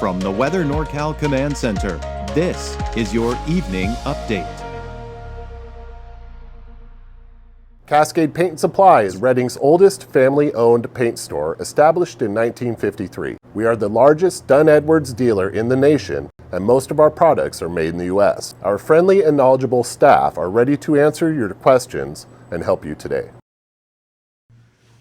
From the Weather NorCal Command Center, this is your Evening Update. Cascade Paint and Supply is Reading's oldest family-owned paint store, established in 1953. We are the largest Dunn Edwards dealer in the nation, and most of our products are made in the U.S. Our friendly and knowledgeable staff are ready to answer your questions and help you today.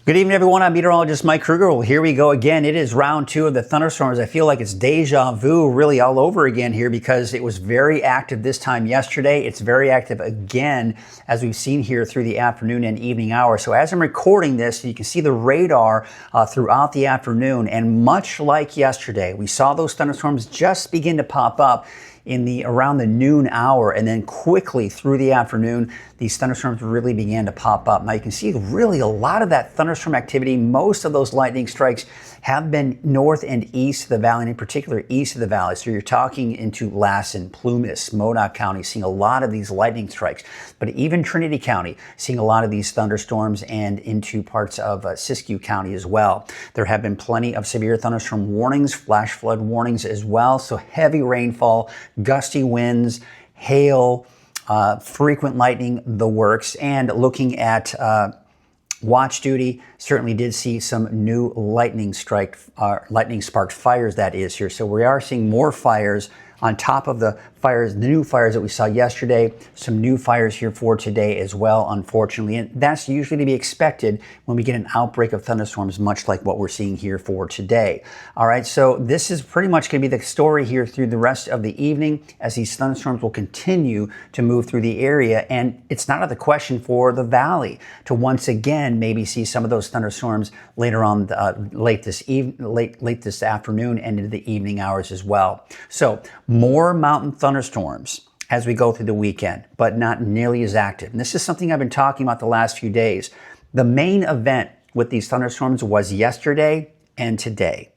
Good evening, everyone. I'm Meteorologist Mike Krueger. Well, here we go again. It is round two of the thunderstorms. I feel like it's deja vu really all over again here because it was very active this time yesterday. It's very active again as we've seen here through the afternoon and evening hours. So as I'm recording this, you can see the radar throughout the afternoon. And much like yesterday, we saw those thunderstorms just begin to pop up around the noon hour, and then quickly through the afternoon, these thunderstorms really began to pop up. Now you can see really a lot of that thunderstorm activity. Most of those lightning strikes have been north and east of the valley, and in particular east of the valley. So you're talking into Lassen, Plumas, Modoc County, seeing a lot of these lightning strikes. But even Trinity County, seeing a lot of these thunderstorms, and into parts of Siskiyou County as well. There have been plenty of severe thunderstorm warnings, flash flood warnings as well. So heavy rainfall, gusty winds, hail, frequent lightning, the works. And looking at watch duty, certainly did see some new lightning sparked fires, that is here. So we are seeing more fires on top of the fires, the new fires that we saw yesterday, some new fires here for today as well, unfortunately. And that's usually to be expected when we get an outbreak of thunderstorms, much like what we're seeing here for today. All right, so this is pretty much going to be the story here through the rest of the evening as these thunderstorms will continue to move through the area. And it's not out of the question for the valley to once again maybe see some of those thunderstorms later on late this afternoon and into the evening hours as well. So more mountain thunderstorms as we go through the weekend, but not nearly as active. And this is something I've been talking about the last few days. The main event with these thunderstorms was yesterday and today.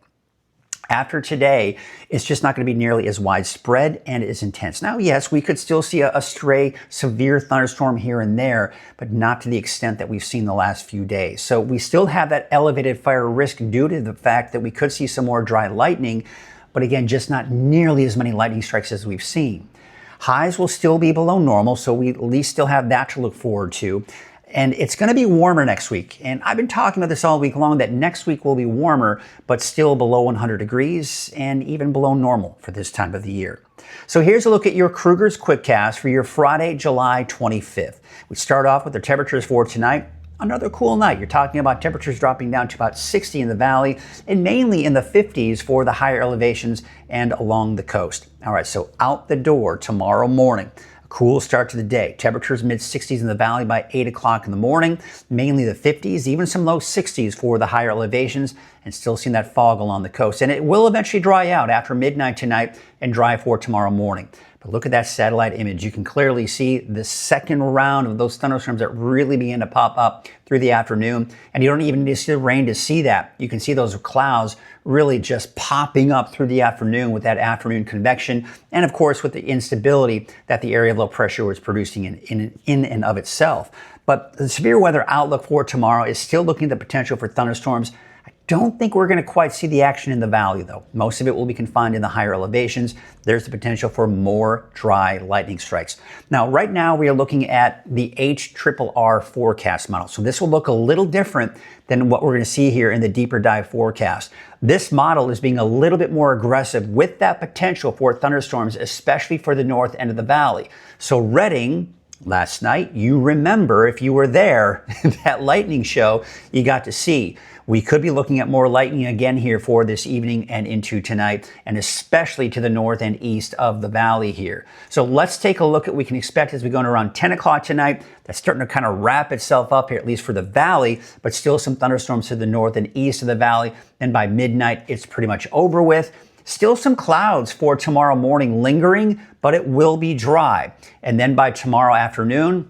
After today, it's just not going to be nearly as widespread and as intense. Now, yes, we could still see a stray severe thunderstorm here and there, but not to the extent that we've seen the last few days. So we still have that elevated fire risk due to the fact that we could see some more dry lightning, but again, just not nearly as many lightning strikes as we've seen. Highs will still be below normal, so we at least still have that to look forward to. And it's going to be warmer next week. And I've been talking about this all week long, that next week will be warmer, but still below 100 degrees and even below normal for this time of the year. So here's a look at your Krueger's Quickcast for your Friday, July 25th. We start off with the temperatures for tonight. Another cool night. You're talking about temperatures dropping down to about 60 in the valley and mainly in the 50s for the higher elevations and along the coast. All right, so out the door tomorrow morning. A cool start to the day. Temperatures mid-60s in the valley by 8 o'clock in the morning, mainly the 50s, even some low 60s for the higher elevations, and still seeing that fog along the coast. And it will eventually dry out after midnight tonight and dry for tomorrow morning. But look at that satellite image. You can clearly see the second round of those thunderstorms that really begin to pop up through the afternoon. And you don't even need to see the rain to see that. You can see those clouds really just popping up through the afternoon with that afternoon convection. And of course, with the instability that the area of low pressure was producing in and of itself. But the severe weather outlook for tomorrow is still looking at the potential for thunderstorms. Don't think we're going to quite see the action in the valley, though. Most of it will be confined in the higher elevations. There's the potential for more dry lightning strikes. Now, right now, we are looking at the HRRR forecast model. So this will look a little different than what we're going to see here in the deeper dive forecast. This model is being a little bit more aggressive with that potential for thunderstorms, especially for the north end of the valley. So Reading, last night, you remember if you were there, that lightning show you got to see. We could be looking at more lightning again here for this evening and into tonight, and especially to the north and east of the valley here. So let's take a look at what we can expect as we go into around 10 o'clock tonight. That's starting to kind of wrap itself up here, at least for the valley, but still some thunderstorms to the north and east of the valley. Then by midnight, it's pretty much over with. Still some clouds for tomorrow morning lingering, but it will be dry. And then by tomorrow afternoon,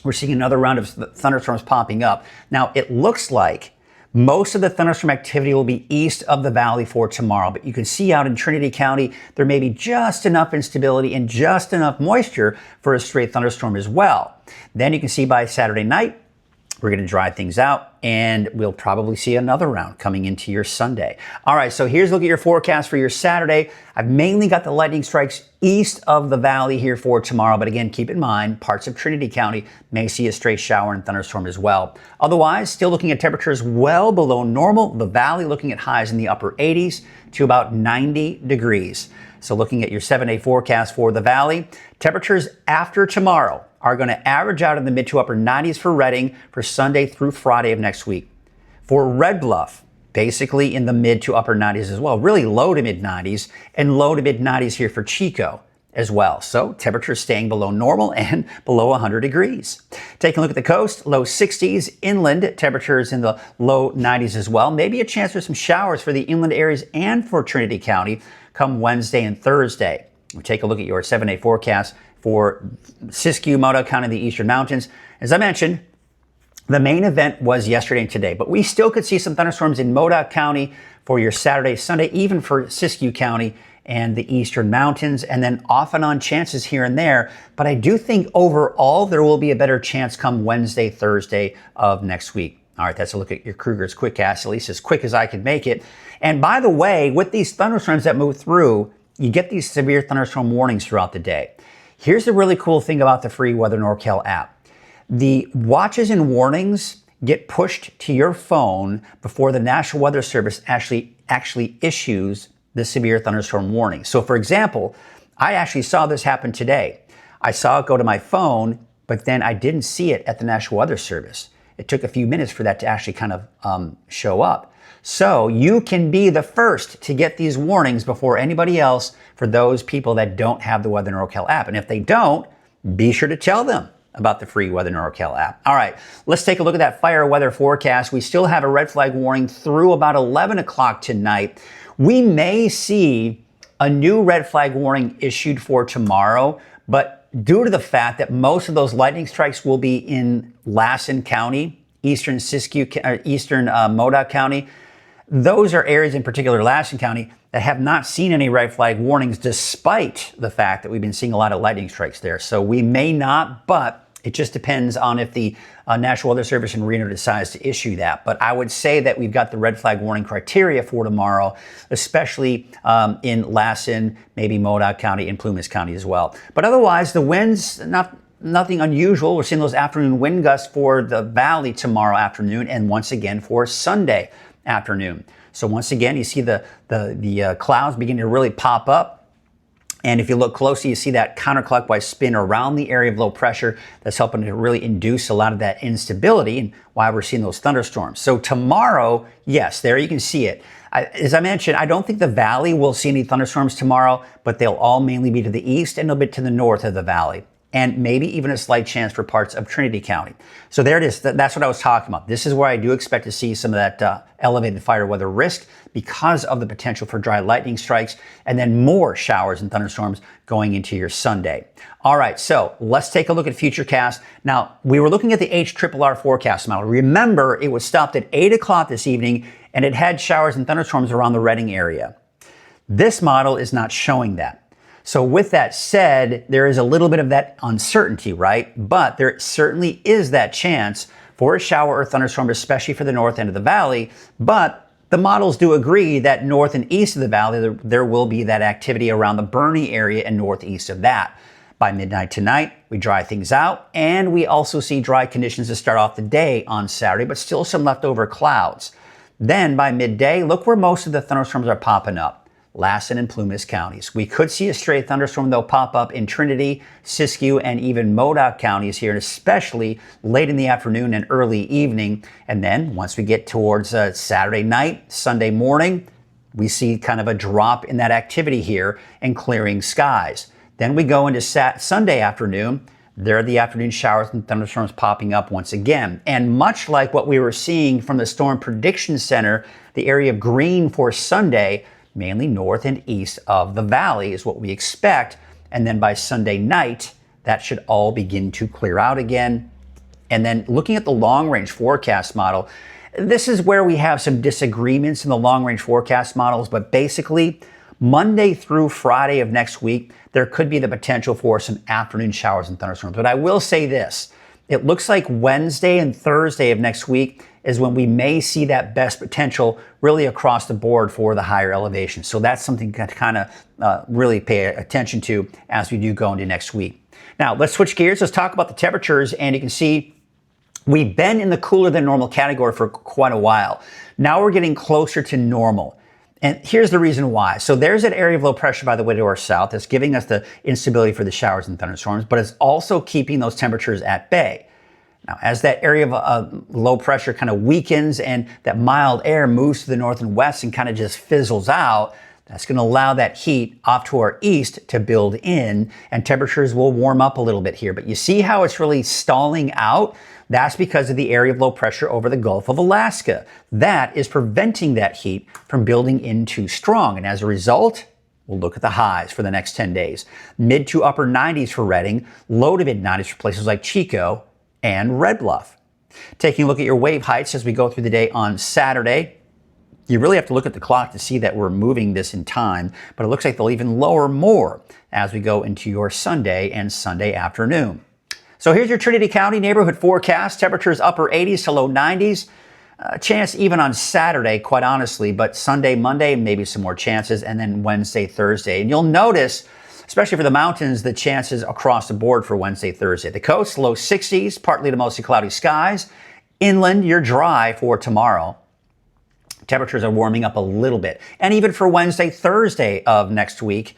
we're seeing another round of thunderstorms popping up. Now, it looks like most of the thunderstorm activity will be east of the valley for tomorrow, but you can see out in Trinity County, there may be just enough instability and just enough moisture for a straight thunderstorm as well. Then you can see by Saturday night, We're going to dry things out, and we'll probably see another round coming into your Sunday. All right, so here's a look at your forecast for your Saturday. I've mainly got the lightning strikes east of the valley here for tomorrow, but again, keep in mind, parts of Trinity County may see a stray shower and thunderstorm as well. Otherwise, still looking at temperatures well below normal. The valley looking at highs in the upper 80s to about 90 degrees. So looking at your 7-day forecast for the valley, temperatures after tomorrow are going to average out in the mid to upper 90s for Redding for Sunday through Friday of next week. For Red Bluff, basically in the mid to upper 90s as well, really low to mid 90s, and low to mid 90s here for Chico as well. So temperatures staying below normal and below 100 degrees. Taking a look at the coast, low 60s, inland temperatures in the low 90s as well. Maybe a chance for some showers for the inland areas and for Trinity County come Wednesday and Thursday. We take a look at your 7-day forecast for Siskiyou, Modoc County, the Eastern Mountains. As I mentioned, the main event was yesterday and today, but we still could see some thunderstorms in Modoc County for your Saturday, Sunday, even for Siskiyou County and the Eastern Mountains, and then off and on chances here and there. But I do think overall there will be a better chance come Wednesday, Thursday of next week. All right, that's a look at your Krueger's Quickcast, at least as quick as I could make it. And by the way, with these thunderstorms that move through, you get these severe thunderstorm warnings throughout the day. Here's the really cool thing about the free Weather NorCal app. The watches and warnings get pushed to your phone before the National Weather Service actually issues the severe thunderstorm warning. So for example, I actually saw this happen today. I saw it go to my phone, but then I didn't see it at the National Weather Service. It took a few minutes for that to actually kind of show up. So you can be the first to get these warnings before anybody else for those people that don't have the Weather NorCal app. And if they don't, be sure to tell them about the free Weather NorCal app. All right, let's take a look at that fire weather forecast. We still have a red flag warning through about 11 o'clock tonight. We may see a new red flag warning issued for tomorrow, but due to the fact that most of those lightning strikes will be in Lassen County, eastern Modoc County, those are areas in particular, Lassen County, that have not seen any red flag warnings despite the fact that we've been seeing a lot of lightning strikes there. So we may not, but it just depends on if the National Weather Service in Reno decides to issue that. But I would say that we've got the red flag warning criteria for tomorrow, especially in Lassen, maybe Modoc County and Plumas County as well. But otherwise, the winds, nothing unusual. We're seeing those afternoon wind gusts for the valley tomorrow afternoon and once again for Sunday afternoon. So once again, you see the clouds begin to really pop up. And if you look closely, you see that counterclockwise spin around the area of low pressure that's helping to really induce a lot of that instability and why we're seeing those thunderstorms. So tomorrow, yes, there you can see it. As I mentioned, I don't think the valley will see any thunderstorms tomorrow, but they'll all mainly be to the east and a bit to the north of the valley, and maybe even a slight chance for parts of Trinity County. So there it is. That's what I was talking about. This is where I do expect to see some of that elevated fire weather risk because of the potential for dry lightning strikes and then more showers and thunderstorms going into your Sunday. All right, so let's take a look at Futurecast. Now, we were looking at the HRRR forecast model. Remember, it was stopped at 8 o'clock this evening, and it had showers and thunderstorms around the Redding area. This model is not showing that. So with that said, there is a little bit of that uncertainty, right? But there certainly is that chance for a shower or thunderstorm, especially for the north end of the valley. But the models do agree that north and east of the valley, there will be that activity around the Bernie area and northeast of that. By midnight tonight, we dry things out, and we also see dry conditions to start off the day on Saturday, but still some leftover clouds. Then by midday, look where most of the thunderstorms are popping up. Lassen and Plumas counties. We could see a stray thunderstorm, though, pop up in Trinity, Siskiyou, and even Modoc counties here, especially late in the afternoon and early evening. And then once we get towards Saturday night, Sunday morning, we see kind of a drop in that activity here and clearing skies. Then we go into Sunday afternoon. There are the afternoon showers and thunderstorms popping up once again. And much like what we were seeing from the Storm Prediction Center, the area of green for Sunday, mainly north and east of the valley is what we expect. And then by Sunday night, that should all begin to clear out again. And then looking at the long range forecast model, this is where we have some disagreements in the long range forecast models, but basically Monday through Friday of next week, there could be the potential for some afternoon showers and thunderstorms. But I will say this, It looks like Wednesday and Thursday of next week is when we may see that best potential really across the board for the higher elevation. So that's something to kind of really pay attention to as we do go into next week. Now, let's switch gears. Let's talk about the temperatures, and you can see we've been in the cooler than normal category for quite a while. Now we're getting closer to normal. And here's the reason why. So there's an area of low pressure, by the way, to our south that's giving us the instability for the showers and thunderstorms, but it's also keeping those temperatures at bay. Now, as that area of low pressure kind of weakens and that mild air moves to the north and west and kind of just fizzles out, that's going to allow that heat off to our east to build in, and temperatures will warm up a little bit here. But you see how it's really stalling out? That's because of the area of low pressure over the Gulf of Alaska. That is preventing that heat from building in too strong. And as a result, we'll look at the highs for the next 10 days. Mid to upper 90s for Redding, low to mid 90s for places like Chico and Red Bluff. Taking a look at your wave heights as we go through the day on Saturday, you really have to look at the clock to see that we're moving this in time, but it looks like they'll even lower more as we go into your Sunday and Sunday afternoon. So here's your Trinity County neighborhood forecast. Temperatures upper 80s to low 90s. Chance even on Saturday, quite honestly, but Sunday, Monday, maybe some more chances, and then Wednesday, Thursday. And you'll notice, especially for the mountains, the chances across the board for Wednesday, Thursday. The coast, low 60s, partly to mostly cloudy skies. Inland, you're dry for tomorrow. Temperatures are warming up a little bit. And even for Wednesday, Thursday of next week,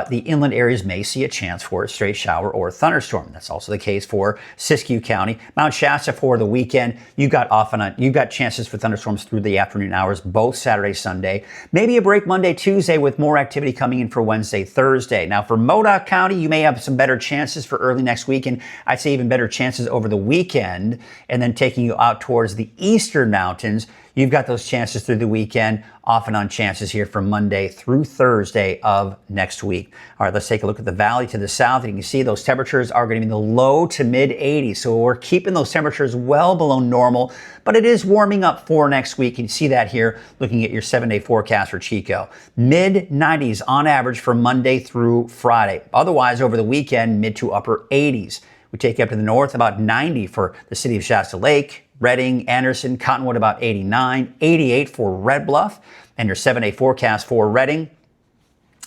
the inland areas may see a chance for a straight shower or thunderstorm. That's also the case for Siskiyou County. Mount Shasta for the weekend, you've got chances for thunderstorms through the afternoon hours, both Saturday, Sunday. Maybe a break Monday, Tuesday with more activity coming in for Wednesday, Thursday. Now for Modoc County, you may have some better chances for early next week, and I'd say even better chances over the weekend. And then taking you out towards the eastern mountains, you've got those chances through the weekend, off and on chances here from Monday through Thursday of next week. All right, let's take a look at the valley to the south. You can see those temperatures are going to be in the low to mid 80s. So we're keeping those temperatures well below normal, but it is warming up for next week. You can see that here looking at your 7-day forecast for Chico. Mid 90s on average for Monday through Friday. Otherwise, over the weekend, mid to upper 80s. We take you up to the north, about 90 for the city of Shasta Lake, Redding, Anderson, Cottonwood about 89, 88 for Red Bluff, and your 7-day forecast for Redding.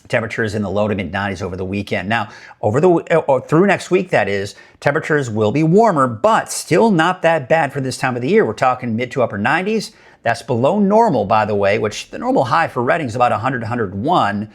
Temperatures in the low to mid 90s over the weekend. Now, through next week, that is, temperatures will be warmer, but still not that bad for this time of the year. We're talking mid to upper 90s. That's below normal, by the way, which the normal high for Redding is about 100 to 101,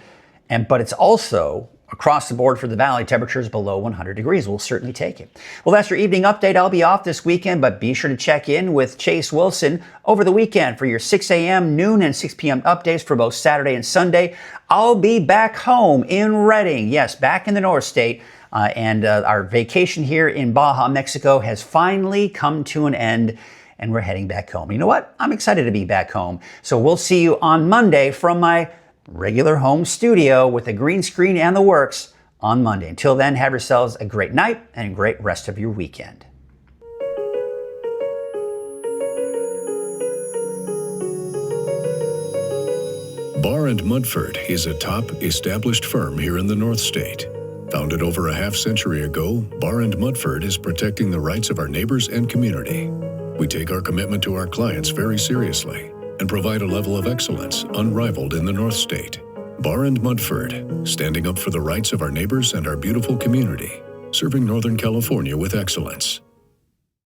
but it's also across the board for the valley, temperatures below 100 degrees. We'll certainly take it. Well, that's your evening update. I'll be off this weekend, but be sure to check in with Chase Wilson over the weekend for your 6 a.m., noon, and 6 p.m. updates for both Saturday and Sunday. I'll be back home in Redding. Yes, back in the North State. And our vacation here in Baja, Mexico has finally come to an end, and we're heading back home. You know what? I'm excited to be back home. So we'll see you on Monday from my regular home studio with a green screen and the works on Monday. Until then, have yourselves a great night and a great rest of your weekend. Barr & Mudford is a top established firm here in the North State. Founded over a half-century ago, Barr & Mudford is protecting the rights of our neighbors and community. We take our commitment to our clients very seriously and provide a level of excellence unrivaled in the North State. Barr & Mudford, standing up for the rights of our neighbors and our beautiful community, serving Northern California with excellence.